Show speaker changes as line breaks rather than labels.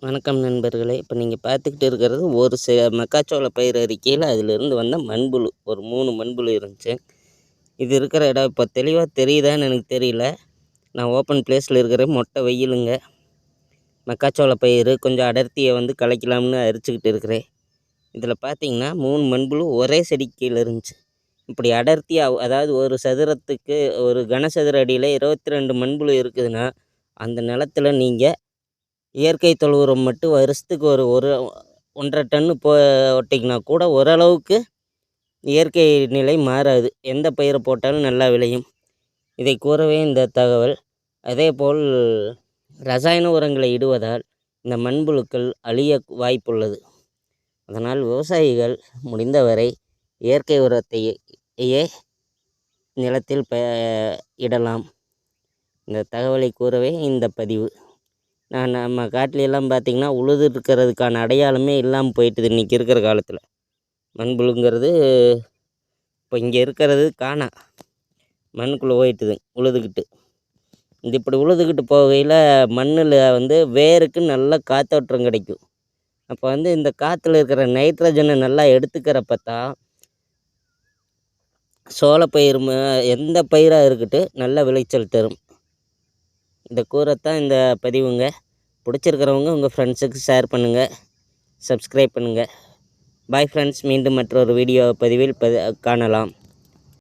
வணக்கம் நண்பர்களே. இப்போ நீங்கள் பார்த்துக்கிட்டு இருக்கிறது ஒரு மக்காச்சோள பயிர் அறிக்கையில் அதிலிருந்து வந்த மண்புழு. ஒரு 3 மண்புழு இருந்துச்சு. இது இருக்கிற இடம் இப்போ தெளிவாக தெரியுதான்னு எனக்கு தெரியல. நான் ஓப்பன் பிளேஸில் இருக்கிற மொட்டை வெயிலுங்க. மக்காச்சோள பயிர் கொஞ்சம் அடர்த்தியை கலைக்கலாம்னு அரிச்சுக்கிட்டு இருக்கிறேன். இதில் பார்த்தீங்கன்னா 3 மண்புழு ஒரே செடிக்கு கீழே இருந்துச்சு. இப்படி அடர்த்தியாக, அதாவது ஒரு சதுரத்துக்கு ஒரு கனசதுர அடியில் 22 மண்புழு இருக்குதுன்னா, அந்த நிலத்தில் நீங்கள் இயற்கை தொழு உரம் மட்டும் வருஷத்துக்கு ஒரு 1.5 டன்னு போட்டிங்கன்னா கூட ஓரளவுக்கு இயற்கை நிலை மாறாது. எந்த பயிரை போட்டாலும் நல்லா விளையும். இதை கூறவே இந்த தகவல். அதேபோல் ரசாயன உரங்களை இடுவதால் இந்த மண்புழுக்கள் அழிய வாய்ப்புள்ளது. அதனால் விவசாயிகள் முடிந்தவரை இயற்கை உரத்தையே நிலத்தில் இடலாம். இந்த தகவலை கூறவே இந்த பதிவு. நம்ம காட்டிலெல்லாம் பார்த்திங்கன்னா உழுது இருக்கிறதுக்கான அடையாளமே இல்லாமல் போயிட்டுது இன்றைக்கி இருக்கிற காலத்தில். மண்புழுங்கிறது இப்போ இங்கே இருக்கிறது காணா, மண்ணுக்குள்ளே போயிட்டுது உழுதுகிட்டு. இப்படி உழுதுகிட்டு போகையில் மண்ணில் வேருக்கு நல்லா காற்றோட்டம் கிடைக்கும். அப்போ இந்த காற்றுல இருக்கிற நைட்ரஜனை நல்லா எடுத்துக்கிறப்ப தான் சோளப்பயிர் எந்த பயிராக இருக்கட்டும் நல்ல விளைச்சல் தரும். இதை கூறத்தான் இந்த பதிவுங்க. பிடிச்சிருக்கிறவங்க உங்கள் ஃப்ரெண்ட்ஸுக்கு ஷேர் பண்ணுங்கள், சப்ஸ்கிரைப் பண்ணுங்கள். Bye friends. மீண்டும் மற்றொரு வீடியோ பதிவில் காணலாம்.